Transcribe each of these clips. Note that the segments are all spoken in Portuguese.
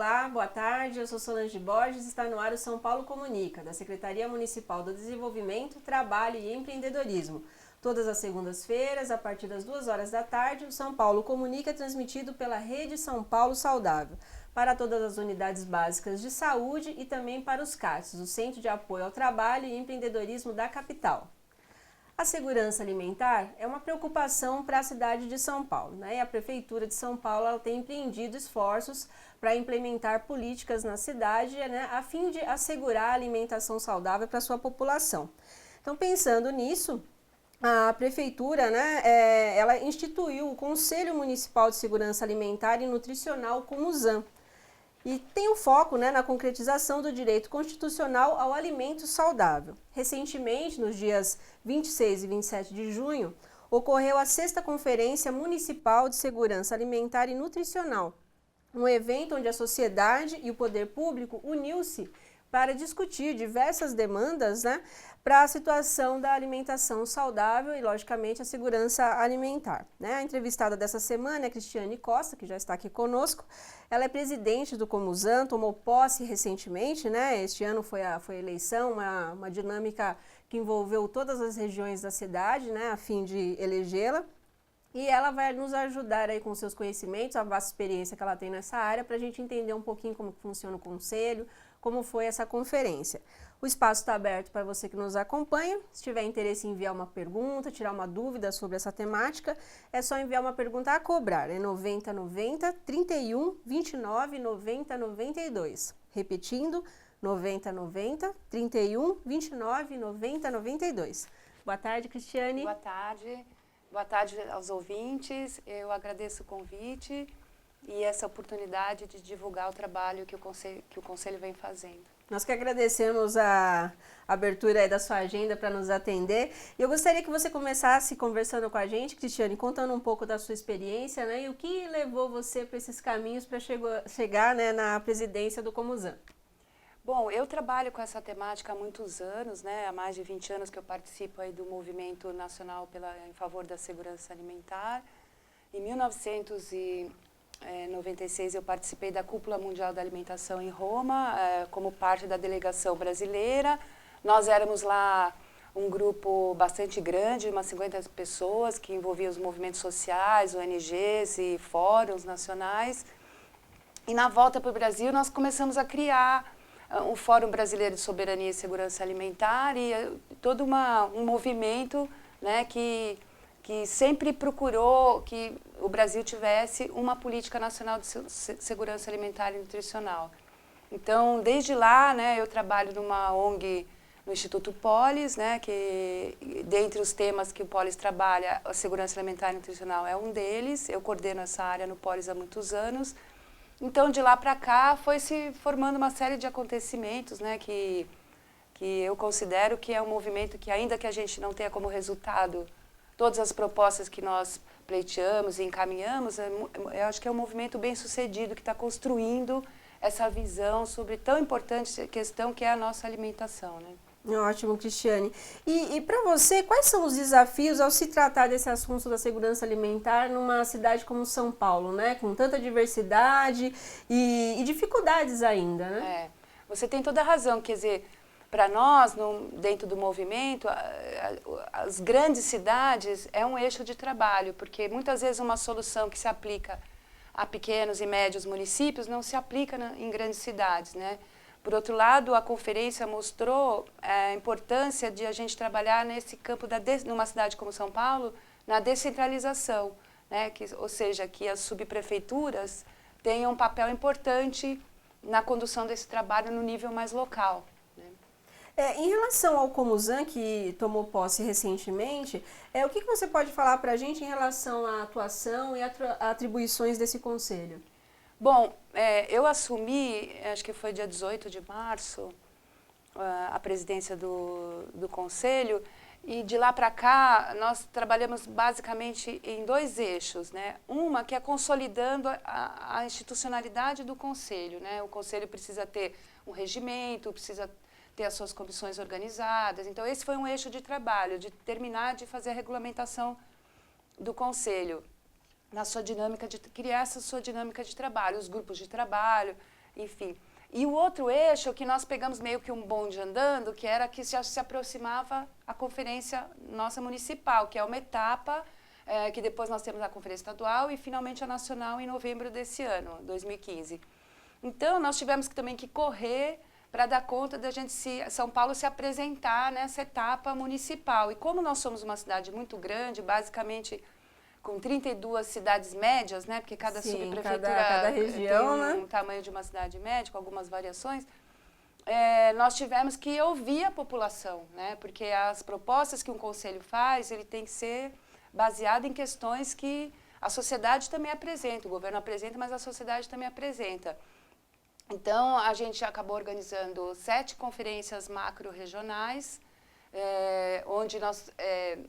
Olá, boa tarde, eu sou Solange Borges, está no ar o São Paulo Comunica, da Secretaria Municipal do Desenvolvimento, Trabalho e Empreendedorismo. Todas as segundas-feiras, a partir das 2 horas da tarde, o São Paulo Comunica é transmitido pela Rede São Paulo Saudável, para todas as unidades básicas de saúde e também para os CATs, o Centro de Apoio ao Trabalho e Empreendedorismo da capital. A segurança alimentar é uma preocupação para a cidade de São Paulo, né? E a Prefeitura de São Paulo ela tem empreendido esforços para implementar políticas na cidade, né, a fim de assegurar a alimentação saudável para a sua população. Então, pensando nisso, a Prefeitura, né, ela instituiu o Conselho Municipal de Segurança Alimentar e Nutricional, CONUSAM, e tem um foco, né, na concretização do direito constitucional ao alimento saudável. Recentemente, nos dias 26 e 27 de junho, ocorreu a 6ª Conferência Municipal de Segurança Alimentar e Nutricional, um evento onde a sociedade e o poder público uniu-se para discutir diversas demandas, né, para a situação da alimentação saudável e, logicamente, a segurança alimentar. Né? A entrevistada dessa semana é Cristiane Costa, que já está aqui conosco. Ela é presidente do CONUSAM, tomou posse recentemente, né? Este ano foi a eleição, uma dinâmica que envolveu todas as regiões da cidade, né, a fim de elegê-la. E ela vai nos ajudar aí com seus conhecimentos, a vasta experiência que ela tem nessa área, para a gente entender um pouquinho como funciona o conselho, como foi essa conferência. O espaço está aberto para você que nos acompanha. Se tiver interesse em enviar uma pergunta, tirar uma dúvida sobre essa temática, é só enviar uma pergunta a cobrar. É 9090 31 29 90 92. Repetindo, 9090 31 29 90 92. Boa tarde, Cristiane. Boa tarde. Boa tarde aos ouvintes. Eu agradeço o convite e essa oportunidade de divulgar o trabalho que o Conselho vem fazendo. Nós que agradecemos a abertura aí da sua agenda para nos atender. E eu gostaria que você começasse conversando com a gente, Cristiane, contando um pouco da sua experiência, né, e o que levou você para esses caminhos para chegar, né, na presidência do CONUSAM. Bom, eu trabalho com essa temática há muitos anos, né, há mais de 20 anos que eu participo aí do movimento nacional em favor da segurança alimentar. Em 1996 eu participei da Cúpula Mundial da Alimentação em Roma, como parte da delegação brasileira. Nós éramos lá um grupo bastante grande, umas 50 pessoas, que envolvia os movimentos sociais, ONGs e fóruns nacionais. E na volta para o Brasil nós começamos a criar o Fórum Brasileiro de Soberania e Segurança Alimentar e todo um movimento, né, que sempre procurou que o Brasil tivesse uma política nacional de segurança alimentar e nutricional. Então, desde lá, né, eu trabalho numa ONG no Instituto Polis, né, que dentre os temas que o Polis trabalha, a segurança alimentar e nutricional é um deles. Eu coordeno essa área no Polis há muitos anos. Então, de lá para cá, foi se formando uma série de acontecimentos, né, que eu considero que é um movimento que, ainda que a gente não tenha como resultado todas as propostas que nós pleiteamos e encaminhamos, eu acho que é um movimento bem sucedido que está construindo essa visão sobre tão importante questão que é a nossa alimentação, né? Ótimo, Cristiane. E para você, quais são os desafios ao se tratar desse assunto da segurança alimentar numa cidade como São Paulo, né? Com tanta diversidade e dificuldades ainda, né? Você tem toda a razão, quer dizer, para nós, dentro do movimento, as grandes cidades é um eixo de trabalho, porque muitas vezes uma solução que se aplica a pequenos e médios municípios não se aplica em grandes cidades, né? Por outro lado, a conferência mostrou a importância de a gente trabalhar nesse campo, numa cidade como São Paulo, na descentralização, né? Ou seja, que as subprefeituras tenham um papel importante na condução desse trabalho no nível mais local. Né? Em relação ao CONUSAM, que tomou posse recentemente, o que você pode falar para a gente em relação à atuação e atribuições desse conselho? Bom, eu assumi, acho que foi dia 18 de março, a presidência do Conselho, e de lá para cá nós trabalhamos basicamente em 2 eixos, né? Uma que é consolidando a institucionalidade do Conselho, né? O Conselho precisa ter um regimento, precisa ter as suas comissões organizadas, então esse foi um eixo de trabalho, de terminar de fazer a regulamentação do Conselho, na sua dinâmica de criar essa sua dinâmica de trabalho, os grupos de trabalho, enfim. E o outro eixo que nós pegamos meio que um bonde andando, que era que já se aproximava a conferência nossa municipal, que é uma etapa que depois nós temos a conferência estadual e finalmente a nacional em novembro desse ano, 2015. Então, nós tivemos também que correr para dar conta da gente São Paulo se apresentar nessa etapa municipal. E como nós somos uma cidade muito grande, basicamente com 32 cidades médias, né? Porque cada subprefeitura cada região, tem um tamanho de uma cidade média, com algumas variações. Nós tivemos que ouvir a população, né? Porque as propostas que um conselho faz, ele tem que ser baseado em questões que a sociedade também apresenta, o governo apresenta, mas a sociedade também apresenta. Então, a gente acabou organizando 7 conferências macro-regionais, onde nós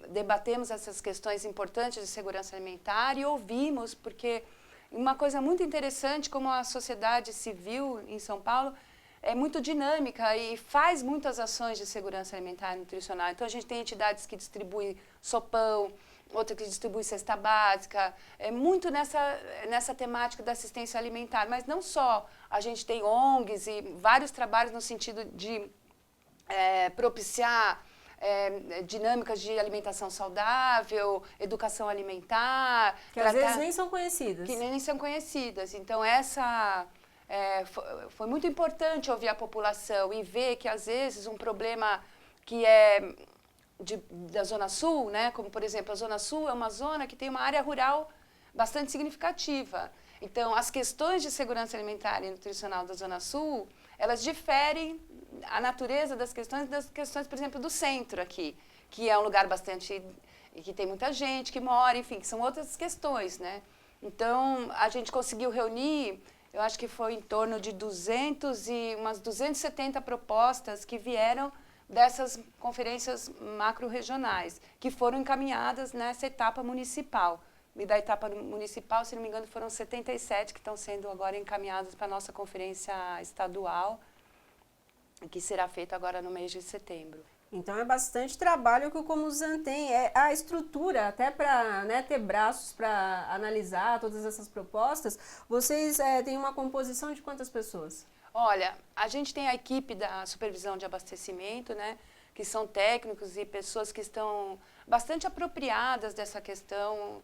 debatemos essas questões importantes de segurança alimentar e ouvimos, porque uma coisa muito interessante, como a sociedade civil em São Paulo é muito dinâmica e faz muitas ações de segurança alimentar e nutricional. Então, a gente tem entidades que distribuem sopão, outra que distribui cesta básica, muito nessa temática da assistência alimentar. Mas não só, a gente tem ONGs e vários trabalhos no sentido de propiciar dinâmicas de alimentação saudável, educação alimentar. Que às vezes nem são conhecidas. Que nem são conhecidas. Então, foi muito importante ouvir a população e ver que, às vezes, um problema que é da Zona Sul, né? Como, por exemplo, a Zona Sul é uma zona que tem uma área rural bastante significativa. Então, as questões de segurança alimentar e nutricional da Zona Sul, elas diferem a natureza das questões, por exemplo, do centro aqui, que é um lugar que tem muita gente que mora, enfim, que são outras questões, né? Então, a gente conseguiu reunir, eu acho que foi em torno de umas 270 propostas que vieram dessas conferências macro-regionais, que foram encaminhadas nessa etapa municipal. E da etapa municipal, se não me engano, foram 77 que estão sendo agora encaminhadas para a nossa conferência estadual, que será feita agora no mês de setembro. Então, é bastante trabalho que o Comusan tem. A estrutura, até para ter braços para analisar todas essas propostas, vocês têm uma composição de quantas pessoas? Olha, a gente tem a equipe da supervisão de abastecimento, né, que são técnicos e pessoas que estão bastante apropriadas dessa questão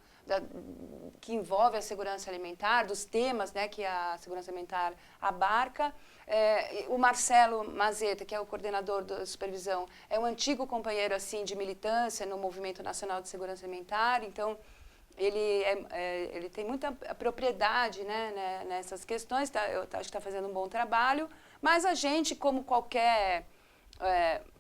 que envolve a segurança alimentar, dos temas, né, que a segurança alimentar abarca. O Marcelo Mazeta, que é o coordenador da supervisão, é um antigo companheiro assim de militância no Movimento Nacional de Segurança Alimentar, então ele tem muita propriedade, né, nessas questões, eu acho que está fazendo um bom trabalho, mas a gente, como qualquer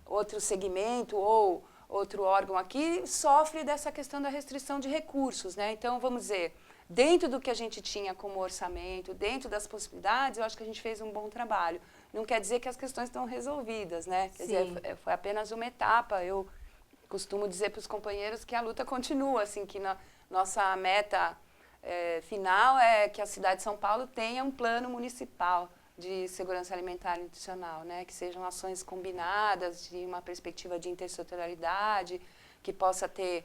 outro segmento ou outro órgão aqui, sofre dessa questão da restrição de recursos, né? Então, vamos dizer, dentro do que a gente tinha como orçamento, dentro das possibilidades, eu acho que a gente fez um bom trabalho. Não quer dizer que as questões estão resolvidas, né? Quer dizer, foi apenas uma etapa. Eu costumo dizer para os companheiros que a luta continua, assim, que nossa meta final é que a cidade de São Paulo tenha um plano municipal de segurança alimentar e nutricional, né? Que sejam ações combinadas, de uma perspectiva de intersetorialidade, que possa ter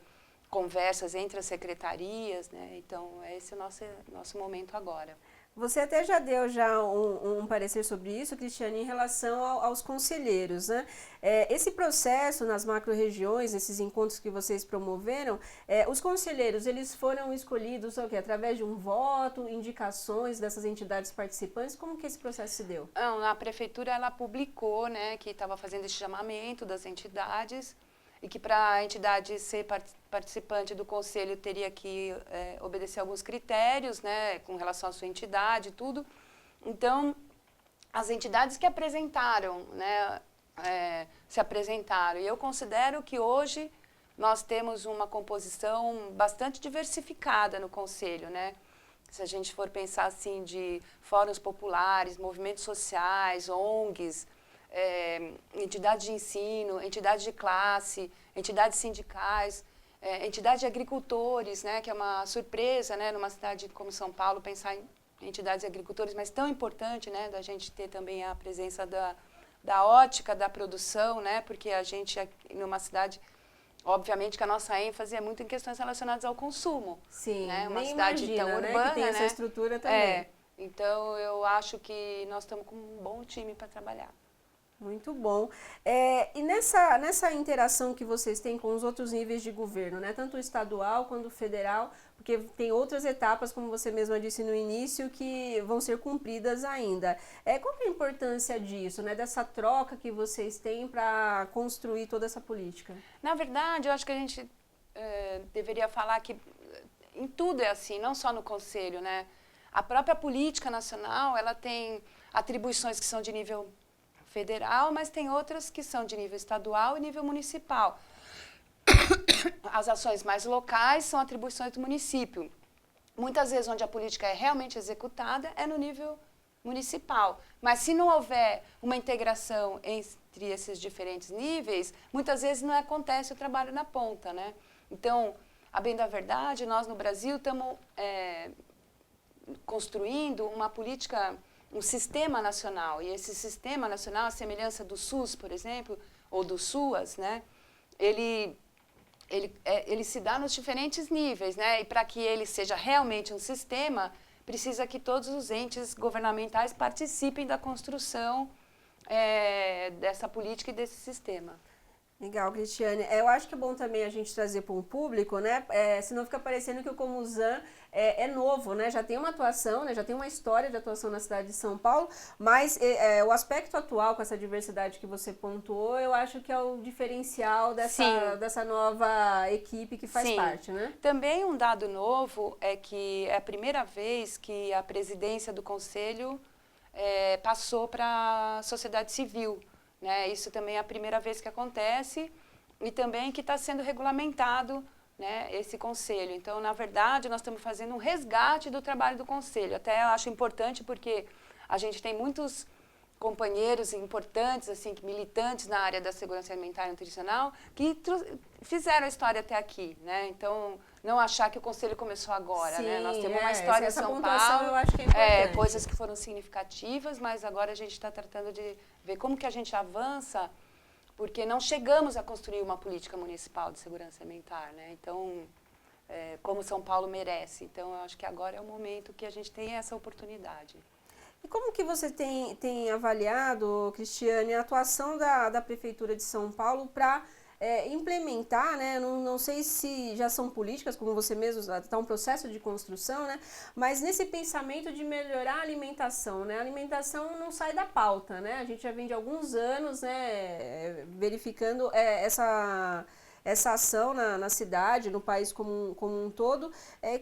conversas entre as secretarias, né? Então, esse é o nosso momento agora. Você até já deu um parecer sobre isso, Cristiane, em relação aos conselheiros, né? Esse processo nas macro-regiões, esses encontros que vocês promoveram, os conselheiros, eles foram escolhidos através de um voto, indicações dessas entidades participantes? Como que esse processo se deu? Não, a prefeitura, ela publicou, né, que estava fazendo esse chamamento das entidades, e que para a entidade ser participante do conselho teria que obedecer alguns critérios, né, com relação à sua entidade e tudo. Então, as entidades que apresentaram, né, se apresentaram. E eu considero que hoje nós temos uma composição bastante diversificada no conselho, né? Se a gente for pensar assim de fóruns populares, movimentos sociais, ONGs, entidades de ensino, entidades de classe, entidades sindicais, entidades de agricultores, né, que é uma surpresa, né, numa cidade como São Paulo, pensar em entidades de agricultores, mas tão importante, né, da gente ter também a presença da ótica da produção, né, porque a gente, numa cidade, obviamente que a nossa ênfase é muito em questões relacionadas ao consumo. Sim, né, uma nem cidade imagina, tão né, urbana, que tem essa estrutura também. Então, eu acho que nós estamos com um bom time para trabalhar. Muito bom. E nessa interação que vocês têm com os outros níveis de governo, né, tanto o estadual quanto o federal, porque tem outras etapas, como você mesma disse no início, que vão ser cumpridas ainda. Qual que é a importância disso, né, dessa troca que vocês têm para construir toda essa política? Na verdade, eu acho que a gente deveria falar que em tudo é assim, não só no Conselho, né? A própria política nacional, ela tem atribuições que são de nível federal, mas tem outras que são de nível estadual e nível municipal. As ações mais locais são atribuições do município. Muitas vezes, onde a política é realmente executada, é no nível municipal. Mas se não houver uma integração entre esses diferentes níveis, muitas vezes não acontece o trabalho na ponta, né? Então, a bem da verdade, nós no Brasil estamos construindo uma política, um sistema nacional, e esse sistema nacional, a semelhança do SUS, por exemplo, ou do SUAS, né, ele se dá nos diferentes níveis, né, e para que ele seja realmente um sistema, precisa que todos os entes governamentais participem da construção dessa política e desse sistema. Legal, Cristiane. Eu acho que é bom também a gente trazer para um público, né? Senão fica parecendo que o Comusan é novo, né? Já tem uma atuação, né? Já tem uma história de atuação na cidade de São Paulo, mas o aspecto atual com essa diversidade que você pontuou, eu acho que é o diferencial dessa nova equipe que faz parte, né? Também um dado novo é que é a primeira vez que a presidência do Conselho passou para a sociedade civil. Né, isso também é a primeira vez que acontece e também que está sendo regulamentado, né, esse conselho. Então, na verdade, nós estamos fazendo um resgate do trabalho do conselho. Até eu acho importante porque a gente tem muitos companheiros importantes, assim, militantes na área da segurança alimentar e nutricional, que fizeram a história até aqui, né? Então, não achar que o conselho começou agora, né? Nós temos uma história em São Paulo, eu acho que é importante. Coisas que foram significativas, mas agora a gente está tratando de ver como que a gente avança, porque não chegamos a construir uma política municipal de segurança alimentar, né? Então, como São Paulo merece. Então, eu acho que agora é o momento que a gente tem essa oportunidade. E como que você tem avaliado, Cristiane, a atuação da Prefeitura de São Paulo para implementar, né? Não sei se já são políticas, como você mesmo, está um processo de construção, né? Mas nesse pensamento de melhorar a alimentação, né? A alimentação não sai da pauta, né? A gente já vem de alguns anos, né, verificando essa ação na cidade, no país como um todo.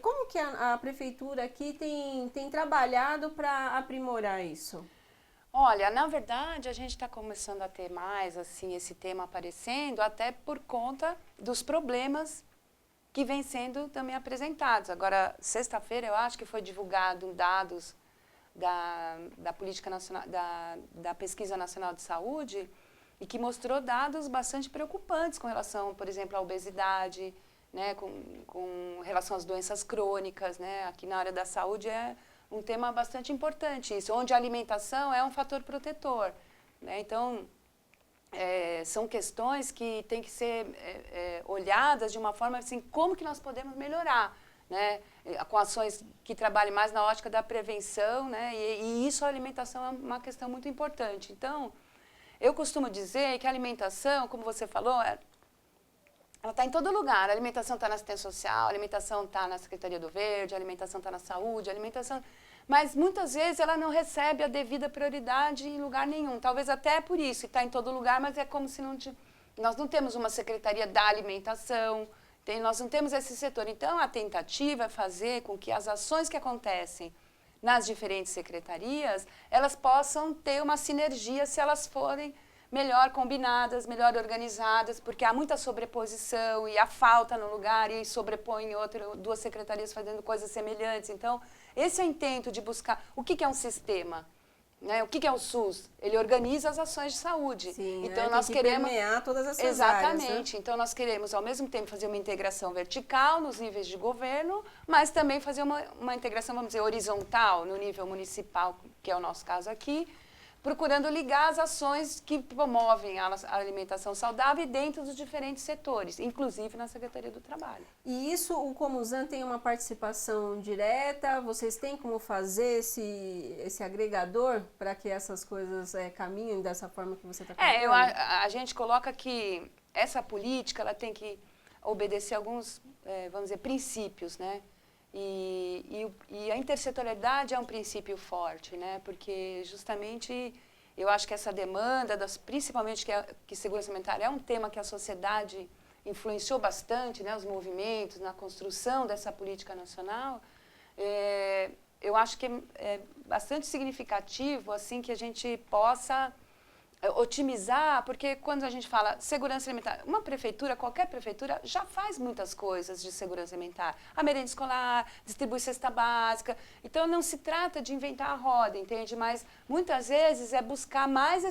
Como que a Prefeitura aqui tem trabalhado para aprimorar isso? Olha, na verdade, a gente está começando a ter mais, assim, esse tema aparecendo, até por conta dos problemas que vêm sendo também apresentados. Agora, sexta-feira, eu acho que foi divulgado dados da Política Nacional, da Pesquisa Nacional de Saúde, e que mostrou dados bastante preocupantes com relação, por exemplo, à obesidade, né, com relação às doenças crônicas, né? Aqui na área da saúde é um tema bastante importante isso, onde a alimentação é um fator protetor, né? Então, são questões que têm que ser olhadas de uma forma assim, como que nós podemos melhorar, né? Com ações que trabalhem mais na ótica da prevenção, né? E isso, a alimentação é uma questão muito importante. Então, eu costumo dizer que a alimentação, como você falou, ela está em todo lugar. A alimentação está na assistência social, a alimentação está na Secretaria do Verde, a alimentação está na saúde, a alimentação... Mas muitas vezes ela não recebe a devida prioridade em lugar nenhum. Talvez até por isso, está em todo lugar, mas é como se nós não temos uma Secretaria da Alimentação, nós não temos esse setor. Então, a tentativa é fazer com que as ações que acontecem nas diferentes secretarias, elas possam ter uma sinergia se elas forem melhor combinadas, melhor organizadas, porque há muita sobreposição e há falta no lugar e sobrepõe duas secretarias fazendo coisas semelhantes. Então, esse é o intento de buscar o que é um sistema, né? O que é o SUS? Ele organiza as ações de saúde. Sim, então nós queremos permear todas essas exatamente. áreas, né? Então nós queremos ao mesmo tempo fazer uma integração vertical nos níveis de governo, mas também fazer uma integração, vamos dizer, horizontal no nível municipal, que é o nosso caso aqui, procurando ligar as ações que promovem a alimentação saudável dentro dos diferentes setores, inclusive na Secretaria do Trabalho. E isso, o Comusan tem uma participação direta? Vocês têm como fazer esse agregador para que essas coisas caminhem dessa forma que você está colocando? A gente coloca que essa política ela tem que obedecer alguns, vamos dizer, princípios, né? E a intersetorialidade é um princípio forte, né? Porque justamente eu acho que essa demanda, principalmente que segurança alimentar é um tema que a sociedade influenciou bastante, né? Os movimentos na construção dessa política nacional, eu acho que é bastante significativo assim que a gente possa otimizar, porque quando a gente fala segurança alimentar, uma prefeitura, qualquer prefeitura, já faz muitas coisas de segurança alimentar. A merenda escolar, distribui cesta básica. Então, não se trata de inventar a roda, entende? Mas, muitas vezes, é buscar mais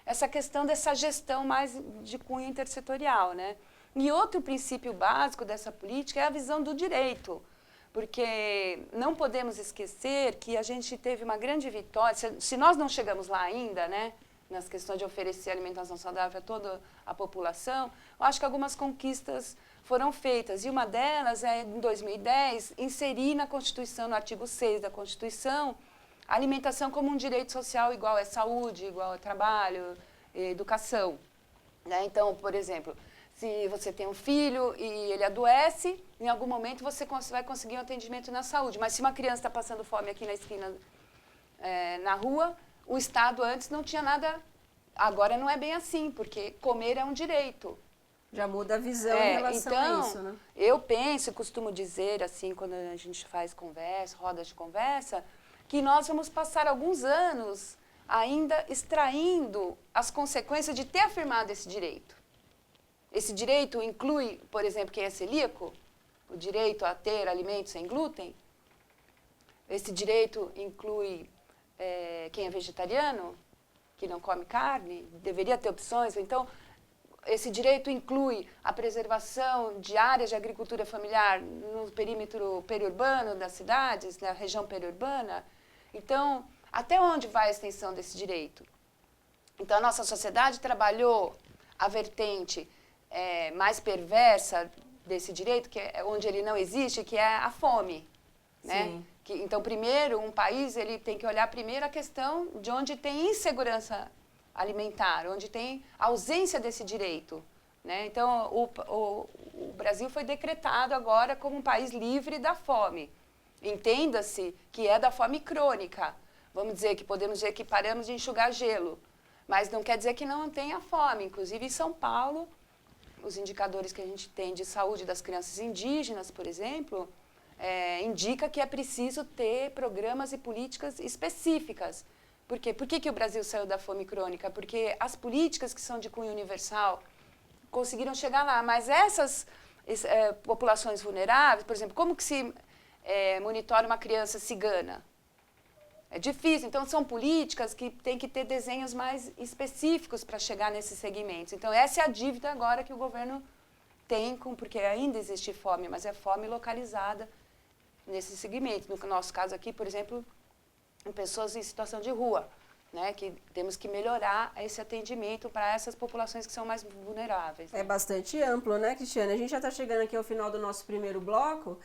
essa questão dessa gestão mais de cunho intersetorial, né? E outro princípio básico dessa política é a visão do direito. Porque não podemos esquecer que a gente teve uma grande vitória, se nós não chegamos lá ainda, né? Nas questões de oferecer alimentação saudável a toda a população, eu acho que algumas conquistas foram feitas. E uma delas é, em 2010, inserir na Constituição, no artigo 6 da Constituição, a alimentação como um direito social igual é saúde, igual é trabalho, educação. Né? Então, por exemplo, se você tem um filho e ele adoece, em algum momento você vai conseguir um atendimento na saúde. Mas se uma criança está passando fome aqui na esquina, na rua, o Estado antes não tinha nada, agora não é bem assim, porque comer é um direito. Já muda a visão em relação a isso, né? Eu penso e costumo dizer, assim, quando a gente faz conversa, rodas de conversa, que nós vamos passar alguns anos ainda extraindo as consequências de ter afirmado esse direito. Esse direito inclui, por exemplo, quem é celíaco, o direito a ter alimentos sem glúten. Esse direito inclui quem é vegetariano, que não come carne, deveria ter opções. Então, esse direito inclui a preservação de áreas de agricultura familiar no perímetro periurbano das cidades, na região periurbana. Então, até onde vai a extensão desse direito? Então, a nossa sociedade trabalhou a vertente mais perversa desse direito, que é onde ele não existe, que é a fome, né? Sim. Então, primeiro, um país ele tem que olhar primeiro a questão de onde tem insegurança alimentar, onde tem ausência desse direito. Né? Então, o Brasil foi decretado agora como um país livre da fome. Entenda-se que é da fome crônica. Vamos dizer que podemos dizer que paramos de enxugar gelo, mas não quer dizer que não tenha fome. Inclusive, em São Paulo, os indicadores que a gente tem de saúde das crianças indígenas, por exemplo, indica que é preciso ter programas e políticas específicas. Por quê? Por que o Brasil saiu da fome crônica? Porque as políticas que são de cunho universal conseguiram chegar lá, mas essas populações vulneráveis, por exemplo, como que se monitora uma criança cigana? É difícil, então são políticas que têm que ter desenhos mais específicos para chegar nesses segmentos. Então essa é a dívida agora que o governo tem, porque ainda existe fome, mas é fome localizada nesse segmento. No nosso caso aqui, por exemplo, em pessoas em situação de rua, né, que temos que melhorar esse atendimento para essas populações que são mais vulneráveis. É bastante amplo, né, Cristiane? A gente já está chegando aqui ao final do nosso primeiro bloco.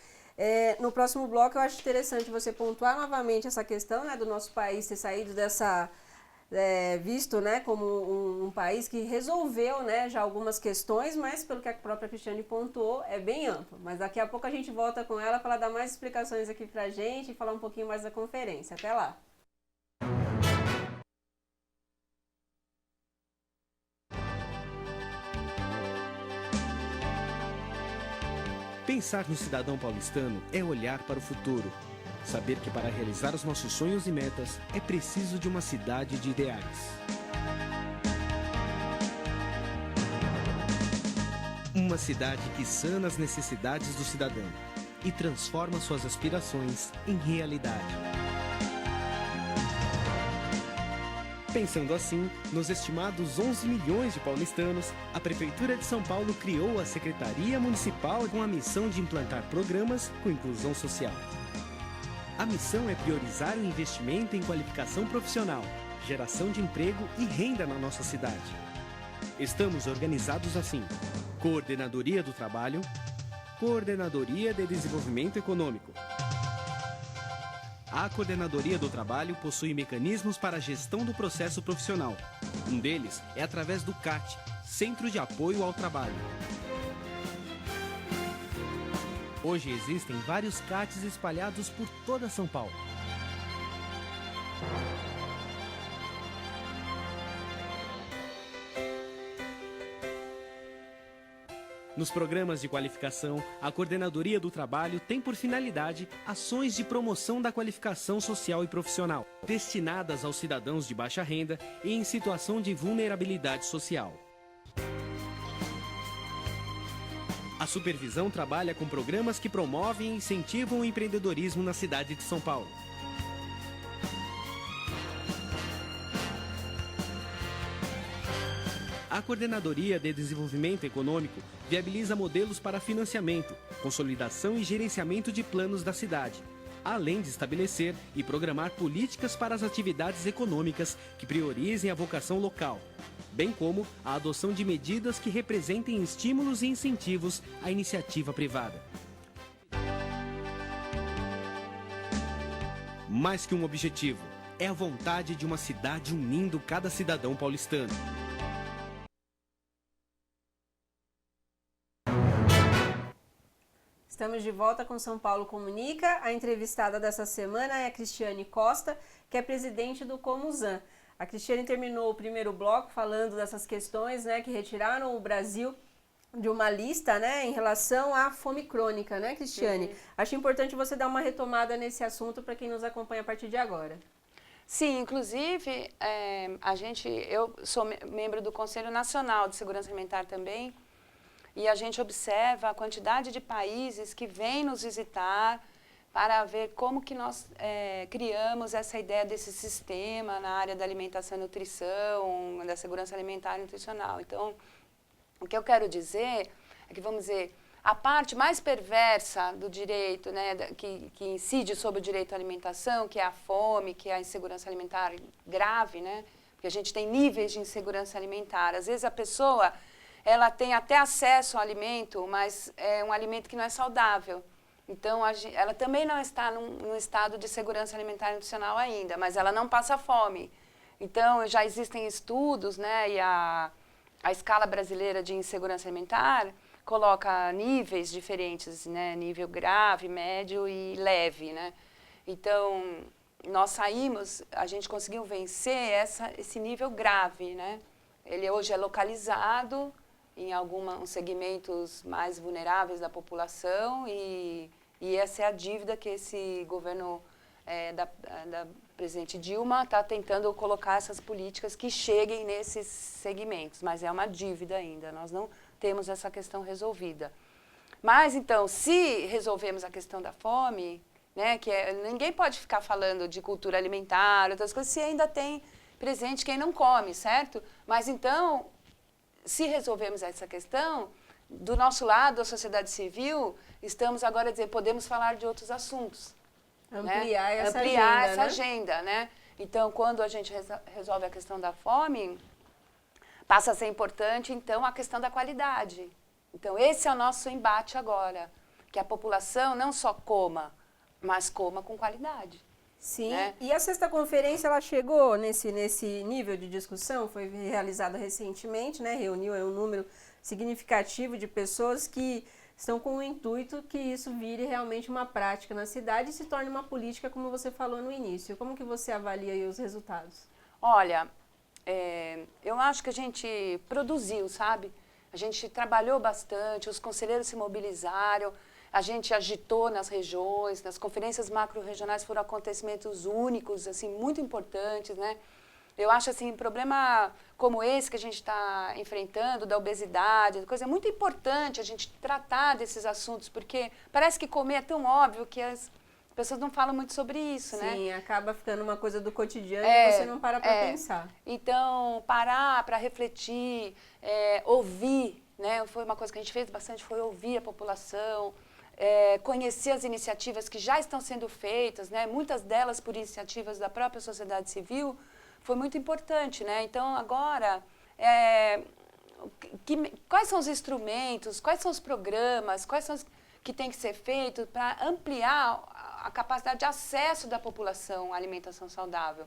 No próximo bloco, eu acho interessante você pontuar novamente essa questão, né, do nosso país ter saído dessa... visto, né, como um país que resolveu, né, já algumas questões, mas pelo que a própria Cristiane pontuou, é bem amplo. Mas daqui a pouco a gente volta com ela para dar mais explicações aqui para a gente e falar um pouquinho mais da conferência. Até lá! Pensar no cidadão paulistano é olhar para o futuro. Saber que para realizar os nossos sonhos e metas é preciso de uma cidade de ideais. Uma cidade que sana as necessidades do cidadão e transforma suas aspirações em realidade. Pensando assim, nos estimados 11 milhões de paulistanos, a Prefeitura de São Paulo criou a Secretaria Municipal com a missão de implantar programas com inclusão social. A missão é priorizar o investimento em qualificação profissional, geração de emprego e renda na nossa cidade. Estamos organizados assim: Coordenadoria do Trabalho, Coordenadoria de Desenvolvimento Econômico. A Coordenadoria do Trabalho possui mecanismos para a gestão do processo profissional. Um deles é através do CAT, Centro de Apoio ao Trabalho. Hoje existem vários CATs espalhados por toda São Paulo. Nos programas de qualificação, a Coordenadoria do Trabalho tem por finalidade ações de promoção da qualificação social e profissional, destinadas aos cidadãos de baixa renda e em situação de vulnerabilidade social. A supervisão trabalha com programas que promovem e incentivam o empreendedorismo na cidade de São Paulo. A Coordenadoria de Desenvolvimento Econômico viabiliza modelos para financiamento, consolidação e gerenciamento de planos da cidade, além de estabelecer e programar políticas para as atividades econômicas que priorizem a vocação local, bem como a adoção de medidas que representem estímulos e incentivos à iniciativa privada. Mais que um objetivo, é a vontade de uma cidade unindo cada cidadão paulistano. Estamos de volta com São Paulo Comunica. A entrevistada dessa semana é a Cristiane Costa, que é presidente do Comusan. A Cristiane terminou o primeiro bloco falando dessas questões, né, que retiraram o Brasil de uma lista, né, em relação à fome crônica, né, Cristiane? Sim. Acho importante você dar uma retomada nesse assunto para quem nos acompanha a partir de agora. Sim, inclusive, eu sou membro do Conselho Nacional de Segurança Alimentar também, e a gente observa a quantidade de países que vêm nos visitar para ver como que nós criamos essa ideia desse sistema na área da alimentação e nutrição, da segurança alimentar e nutricional. Então, o que eu quero dizer é que, vamos dizer, a parte mais perversa do direito, né, que incide sobre o direito à alimentação, que é a fome, que é a insegurança alimentar grave, né, porque a gente tem níveis de insegurança alimentar. Às vezes a pessoa ela tem até acesso ao alimento, mas é um alimento que não é saudável. Então, ela também não está num estado de segurança alimentar e nutricional ainda, mas ela não passa fome. Então, já existem estudos, né, e a escala brasileira de insegurança alimentar coloca níveis diferentes, né, nível grave, médio e leve, né. Então, a gente conseguiu vencer esse nível grave, né. Ele hoje é localizado em alguns segmentos mais vulneráveis da população e essa é a dívida que esse governo da presidente Dilma está tentando colocar essas políticas que cheguem nesses segmentos, mas é uma dívida ainda, nós não temos essa questão resolvida. Mas, então, se resolvemos a questão da fome, né, ninguém pode ficar falando de cultura alimentar, outras coisas, se ainda tem presente quem não come, certo? Mas, então, se resolvemos essa questão, do nosso lado, da sociedade civil, estamos agora a dizer, podemos falar de outros assuntos. Ampliar, né? Ampliar essa agenda, né? Então, quando a gente resolve a questão da fome, passa a ser importante, então, a questão da qualidade. Então, esse é o nosso embate agora, que a população não só coma, mas coma com qualidade. Sim, né? E a sexta conferência, ela chegou nesse nível de discussão, foi realizada recentemente, né? Reuniu um número significativo de pessoas que estão com o intuito que isso vire realmente uma prática na cidade e se torne uma política, como você falou no início. Como que você avalia aí os resultados? Olha, eu acho que a gente produziu, sabe? A gente trabalhou bastante, os conselheiros se mobilizaram, a gente agitou nas regiões, nas conferências macro-regionais foram acontecimentos únicos, assim, muito importantes, né? Eu acho, assim, um problema como esse que a gente está enfrentando, da obesidade, coisa muito importante a gente tratar desses assuntos, porque parece que comer é tão óbvio que as pessoas não falam muito sobre isso, né? Sim, acaba ficando uma coisa do cotidiano e você não para pensar. Então, parar para refletir, ouvir, né? Foi uma coisa que a gente fez bastante, foi ouvir a população, conhecer as iniciativas que já estão sendo feitas, né? Muitas delas por iniciativas da própria sociedade civil, foi muito importante, né? Então, agora, quais são os instrumentos, quais são os programas, quais são os que tem que ser feito para ampliar a capacidade de acesso da população à alimentação saudável?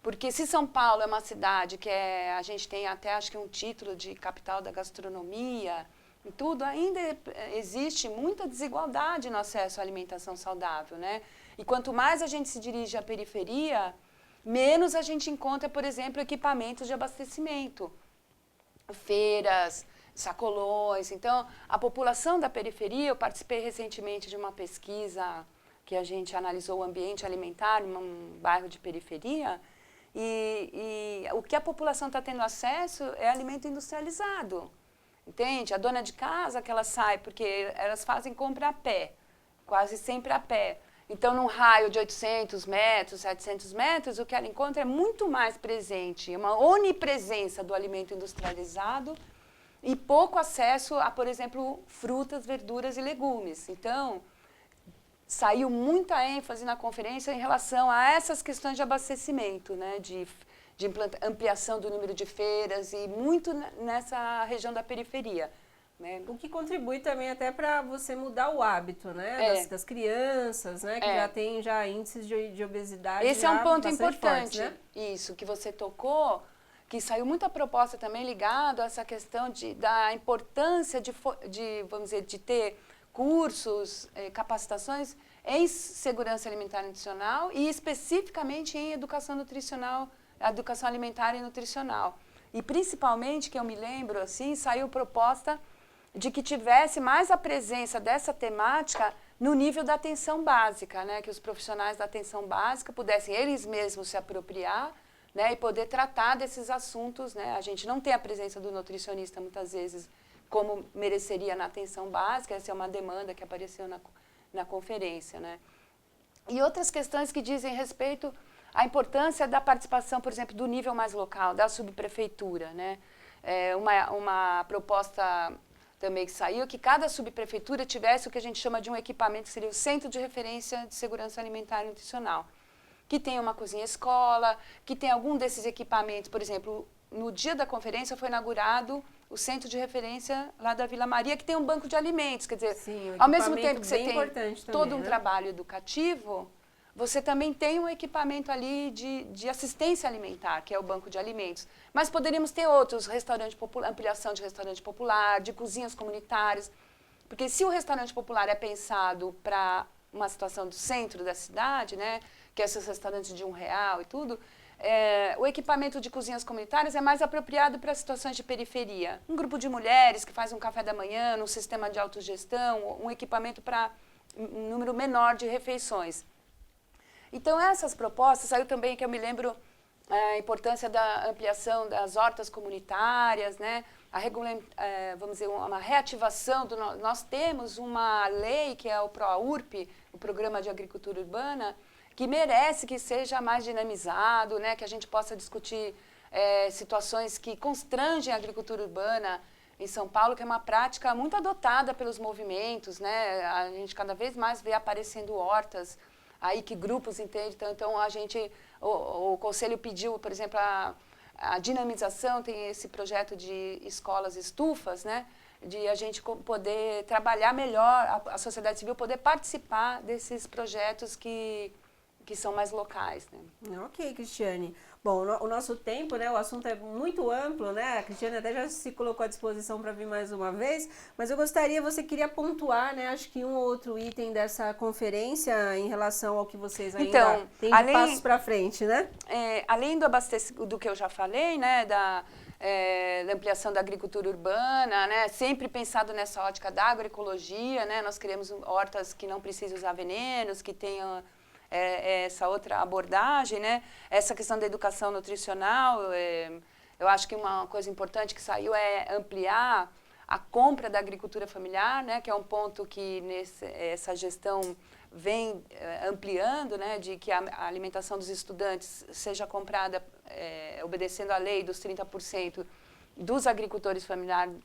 Porque se São Paulo é uma cidade que a gente tem até, acho que um título de capital da gastronomia, e tudo, ainda existe muita desigualdade no acesso à alimentação saudável, né? E quanto mais a gente se dirige à periferia, menos a gente encontra, por exemplo, equipamentos de abastecimento, feiras, sacolões. Então, a população da periferia, eu participei recentemente de uma pesquisa que a gente analisou o ambiente alimentar em um bairro de periferia, e o que a população está tendo acesso é alimento industrializado. Entende? A dona de casa que ela sai, porque elas fazem compra a pé, quase sempre a pé. Então, num raio de 800 metros, 700 metros, o que ela encontra é muito mais presente, uma onipresença do alimento industrializado e pouco acesso a, por exemplo, frutas, verduras e legumes. Então, saiu muita ênfase na conferência em relação a essas questões de abastecimento, né, de ampliação do número de feiras e muito nessa região da periferia. Né? O que contribui também até para você mudar o hábito, né, das crianças, né, que já tem índices de obesidade. Esse é um ponto importante, fortes, né? Isso, que você tocou, que saiu muita proposta também ligada a essa questão da importância de, vamos dizer, de ter cursos, capacitações em segurança alimentar e nutricional e especificamente em educação nutricional, educação alimentar e nutricional. E principalmente, que eu me lembro, assim, saiu proposta de que tivesse mais a presença dessa temática no nível da atenção básica, né? Que os profissionais da atenção básica pudessem eles mesmos se apropriar, né? E poder tratar desses assuntos, né? A gente não tem a presença do nutricionista muitas vezes como mereceria na atenção básica, essa é uma demanda que apareceu na conferência, né? E outras questões que dizem respeito à importância da participação, por exemplo, do nível mais local, da subprefeitura, né? Uma proposta também que saiu, que cada subprefeitura tivesse o que a gente chama de um equipamento, que seria o Centro de Referência de Segurança Alimentar e Nutricional, que tem uma cozinha-escola, que tem algum desses equipamentos. Por exemplo, no dia da conferência foi inaugurado o Centro de Referência lá da Vila Maria, que tem um banco de alimentos. Quer dizer, sim, ao mesmo tempo que você tem todo um né? trabalho educativo, você também tem um equipamento ali de assistência alimentar, que é o banco de alimentos. Mas poderíamos ter outros, ampliação de restaurante popular, de cozinhas comunitárias. Porque se o restaurante popular é pensado para uma situação do centro da cidade, né, que é esses restaurantes de R$1 e tudo, o equipamento de cozinhas comunitárias é mais apropriado para situações de periferia. Um grupo de mulheres que faz um café da manhã, num sistema de autogestão, um equipamento para um número menor de refeições. Então, essas propostas, saiu também, que eu me lembro, a importância da ampliação das hortas comunitárias, né? Vamos dizer, uma reativação. Nós temos uma lei, que é o PROAURP, o Programa de Agricultura Urbana, que merece que seja mais dinamizado, né? Que a gente possa discutir situações que constrangem a agricultura urbana em São Paulo, que é uma prática muito adotada pelos movimentos, né? A gente cada vez mais vê aparecendo hortas, aí que grupos entendem. Então o Conselho pediu, por exemplo, a dinamização, tem esse projeto de escolas estufas, né? De a gente poder trabalhar melhor, a sociedade civil poder participar desses projetos que são mais locais, né? Ok, Cristiane. Bom, o nosso tempo, né, o assunto é muito amplo, né? A Cristiane até já se colocou à disposição para vir mais uma vez, mas eu gostaria, você queria pontuar, né, acho que um ou outro item dessa conferência em relação ao que vocês ainda têm de passos para frente, né? Além do que eu já falei, né, da ampliação da agricultura urbana, né, sempre pensado nessa ótica da agroecologia, né? Nós queremos hortas que não precisem usar venenos, que tenham essa outra abordagem, né? Essa questão da educação nutricional, eu acho que uma coisa importante que saiu é ampliar a compra da agricultura familiar, né? Que é um ponto que essa gestão vem ampliando, né? De que a alimentação dos estudantes seja comprada obedecendo à lei dos 30% dos agricultores familiares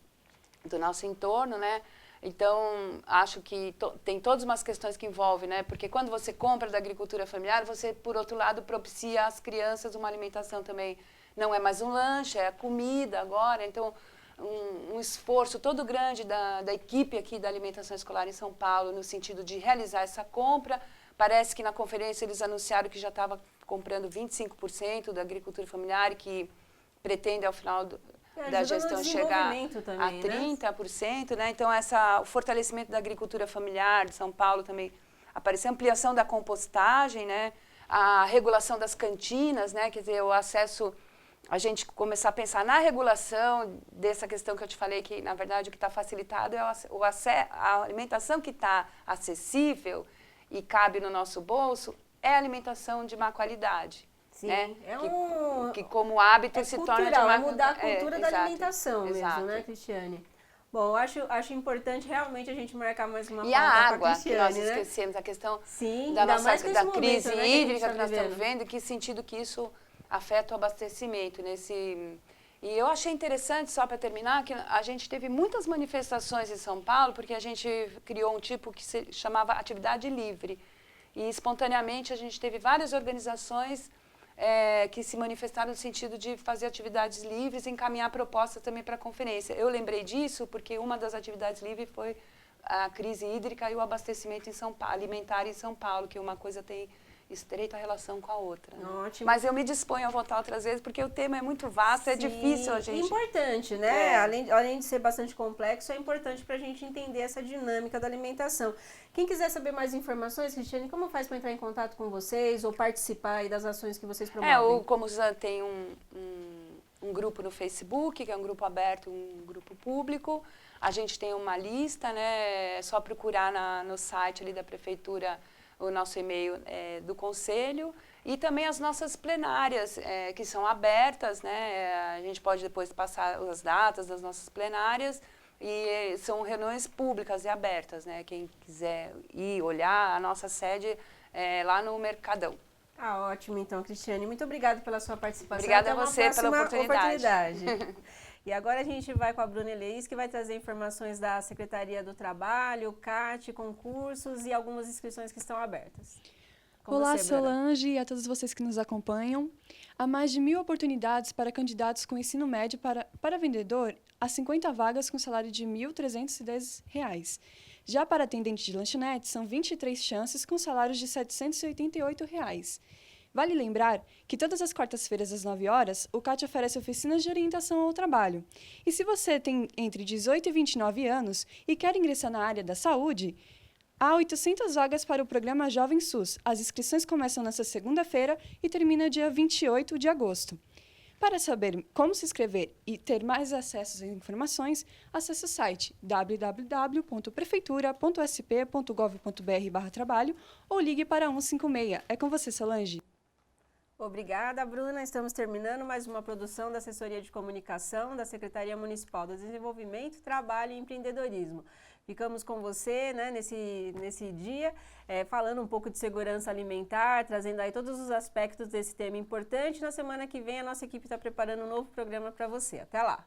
do nosso entorno, né? Então, acho que tem todas umas questões que envolvem, né? Porque quando você compra da agricultura familiar, você, por outro lado, propicia às crianças uma alimentação também. Não é mais um lanche, é a comida agora. Então, um esforço todo grande da equipe aqui da alimentação escolar em São Paulo, no sentido de realizar essa compra. Parece que na conferência eles anunciaram que já estava comprando 25% da agricultura familiar e que pretende, ao final da gestão, chegar também, a 30%. Né? Então, o fortalecimento da agricultura familiar de São Paulo também apareceu, ampliação da compostagem, né? A regulação das cantinas, né? Quer dizer, o acesso, a gente começar a pensar na regulação dessa questão que eu te falei, que, na verdade, o que está facilitado é a alimentação que está acessível e cabe no nosso bolso, é a alimentação de má qualidade. Sim, né? que como hábito se cultural, torna de má... mudar a cultura da alimentação exato. mesmo, né, Cristiane? Bom, acho importante realmente a gente marcar mais uma pauta. E a água, Cristiane, que nós né? esquecemos, a questão da crise momento, né, hídrica que nós estamos vendo, em que sentido que isso afeta o abastecimento. E eu achei interessante, só para terminar, que a gente teve muitas manifestações em São Paulo, porque a gente criou um tipo que se chamava atividade livre. E, espontaneamente, a gente teve várias organizações que se manifestaram no sentido de fazer atividades livres e encaminhar propostas também para a conferência. Eu lembrei disso porque uma das atividades livres foi a crise hídrica e o abastecimento alimentar em São Paulo, que uma coisa tem estreita relação com a outra. Né? Ótimo. Mas eu me disponho a voltar outras vezes, porque o tema é muito vasto, sim, é difícil a gente... Importante, né? Além de ser bastante complexo, é importante para a gente entender essa dinâmica da alimentação. Quem quiser saber mais informações, Cristiane, como faz para entrar em contato com vocês ou participar aí das ações que vocês promovem? O Comusan tem um grupo no Facebook, que é um grupo aberto, um grupo público. A gente tem uma lista, né? É só procurar no site ali da prefeitura o nosso e-mail do conselho, e também as nossas plenárias, que são abertas, né? A gente pode depois passar as datas das nossas plenárias, e são reuniões públicas e abertas, né? Quem quiser ir olhar, a nossa sede é lá no Mercadão. Ótimo, então, Cristiane. Muito obrigada pela sua participação. Obrigada a você pela oportunidade. E agora a gente vai com a Bruna Eleis, que vai trazer informações da Secretaria do Trabalho, CAT, concursos e algumas inscrições que estão abertas. Olá, Solange, e a todos vocês que nos acompanham. Há mais de 1.000 oportunidades para candidatos com ensino médio para vendedor, há 50 vagas com salário de R$ 1.310. Já para atendente de lanchonete, são 23 chances com salários de R$ 788. Vale lembrar que todas as quartas-feiras às 9 horas, o CAT oferece oficinas de orientação ao trabalho. E se você tem entre 18 e 29 anos e quer ingressar na área da saúde, há 800 vagas para o programa Jovem SUS. As inscrições começam nesta segunda-feira e terminam dia 28 de agosto. Para saber como se inscrever e ter mais acessos e informações, acesse o site www.prefeitura.sp.gov.br/trabalho ou ligue para 156. É com você, Solange. Obrigada, Bruna. Estamos terminando mais uma produção da Assessoria de Comunicação da Secretaria Municipal do Desenvolvimento, Trabalho e Empreendedorismo. Ficamos com você, né, nesse dia, falando um pouco de segurança alimentar, trazendo aí todos os aspectos desse tema importante. Na semana que vem, a nossa equipe está preparando um novo programa para você. Até lá!